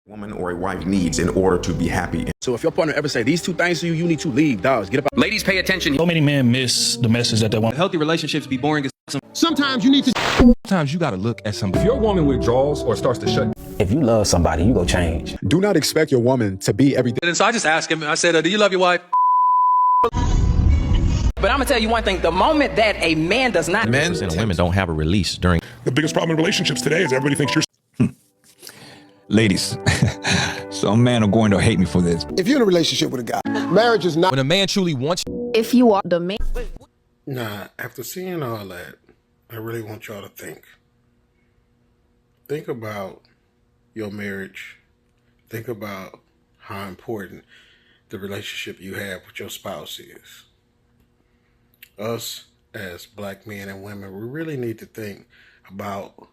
woman or a wife needs in order to be happy. So if your partner ever say these two things to you, you need to leave, dogs. Get up. Ladies, pay attention. So many men miss the message that they want. Healthy relationships be boring as Sometimes you need to. Sometimes you gotta look at somebody. If your woman withdraws or starts to shut. If you love somebody, you go change. Do not expect your woman to be everything. And so I just asked him, I said, do you love your wife? But I'm gonna tell you one thing, the moment that a man does not... Men and women don't have a release during... The biggest problem in relationships today is everybody thinks you're... Ladies, some men are going to hate me for this. If you're in a relationship with a guy, marriage is not... When a man truly wants you... If you are the man... Nah, after seeing all that, I really want y'all to think. Think about your marriage. Think about how important the relationship you have with your spouse is. Us, as black men and women, we really need to think about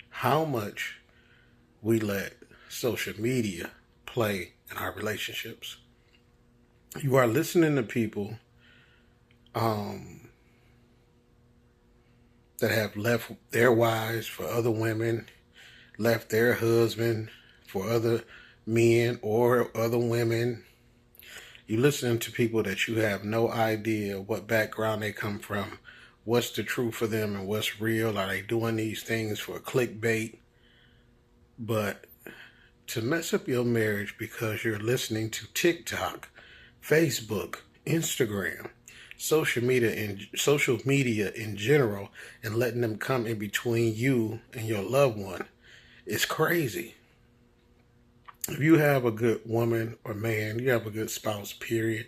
how much we let social media play in our relationships. You are listening to people that have left their wives for other women, left their husband for other men or other women. You listening to people that you have no idea what background they come from, what's the truth for them and what's real. Are they doing these things for clickbait? But to mess up your marriage because you're listening to TikTok, Facebook, Instagram, social media in general, and letting them come in between you and your loved one, is crazy. If you have a good woman or man, you have a good spouse, period,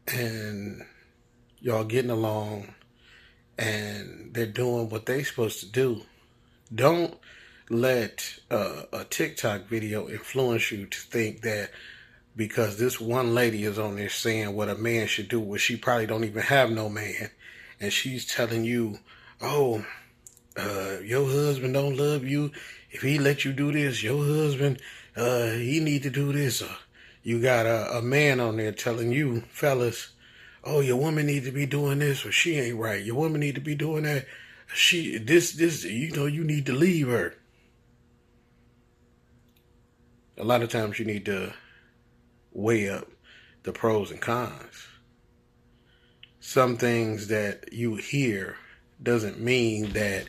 and y'all getting along and they're doing what they're supposed to do, don't let a TikTok video influence you to think that because this one lady is on there saying what a man should do, where she probably don't even have no man, and she's telling you, oh, your husband don't love you. If he let you do this, your husband, he need to do this. You got a man on there telling you, fellas, oh, your woman need to be doing this, or she ain't right. Your woman need to be doing that. You need to leave her. A lot of times you need to weigh up the pros and cons. Some things that you hear doesn't mean that,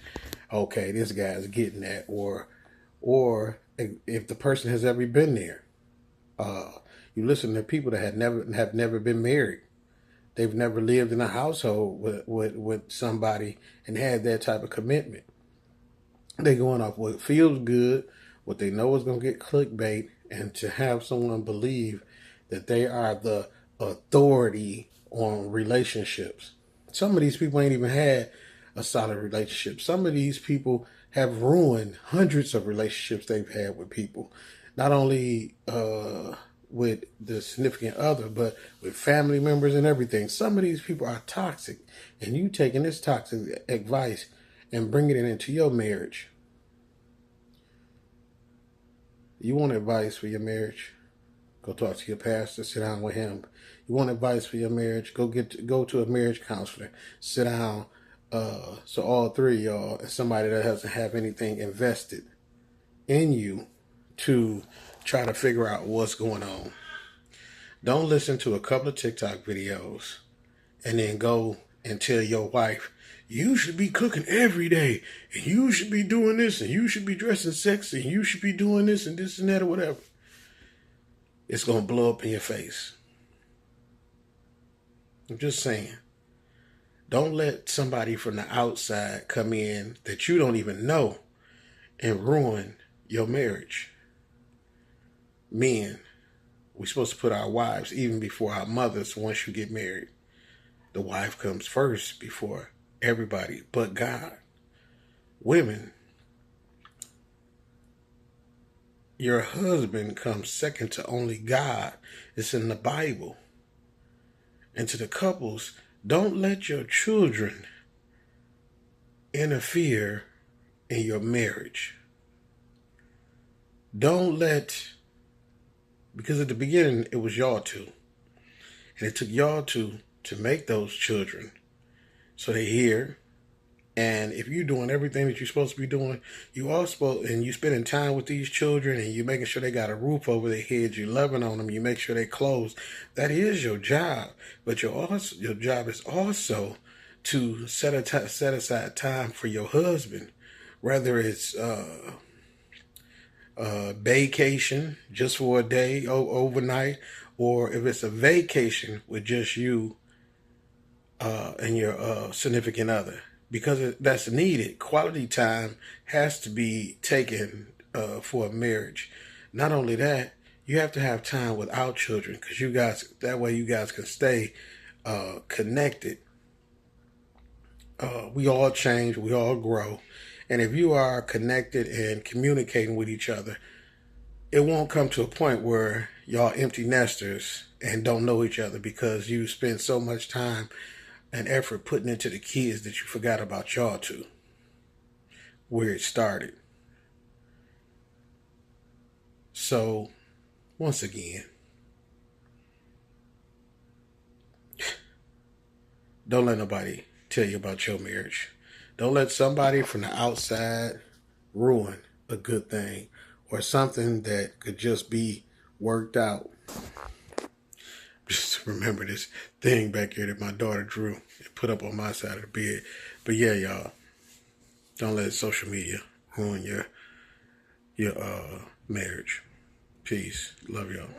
okay, this guy's getting that, or if the person has ever been there. You listen to people that have never been married. They've never lived in a household with somebody and had that type of commitment. They're going off what feels good, what they know is going to get clickbait, and to have someone believe that they are the authority on relationships. Some of these people ain't even had a solid relationship. Some of these people have ruined hundreds of relationships they've had with people. Not only with the significant other, but with family members and everything. Some of these people are toxic, and you taking this toxic advice and bringing it into your marriage. You want advice for your marriage? Go talk to your pastor, sit down with him. You want advice for your marriage? Go to a marriage counselor. Sit down. So all three of y'all and somebody that doesn't have anything invested in you to try to figure out what's going on. Don't listen to a couple of TikTok videos and then go and tell your wife, you should be cooking every day, and you should be doing this, and you should be dressing sexy, and you should be doing this and this and that or whatever. It's going to blow up in your face. I'm just saying. Don't let somebody from the outside come in that you don't even know and ruin your marriage. Men, we're supposed to put our wives even before our mothers once you get married. The wife comes first before everybody but God. Women, your husband comes second to only God. It's in the Bible. And to the couples, don't let your children interfere in your marriage. Don't let, because at the beginning it was y'all two. And it took y'all two to make those children. So they hear And if you're doing everything that you're supposed to be doing, you also and you spending time with these children, and you're making sure they got a roof over their heads, you're loving on them, you make sure they're clothed. That is your job. But your job is also to set aside time for your husband, whether it's vacation just for a day, overnight, or if it's a vacation with just you and your significant other. Because that's needed. Quality time has to be taken for a marriage. Not only that, you have to have time without children, because that way you guys can stay connected. We all change, we all grow. And if you are connected and communicating with each other, it won't come to a point where y'all empty nesters and don't know each other because you spend so much time and effort putting into the kids that you forgot about y'all two, where it started. So, once again, don't let nobody tell you about your marriage. Don't let somebody from the outside ruin a good thing or something that could just be worked out. Just remember this thing back here that my daughter drew and put up on my side of the bed. But yeah, y'all, don't let social media ruin your marriage. Peace. Love y'all.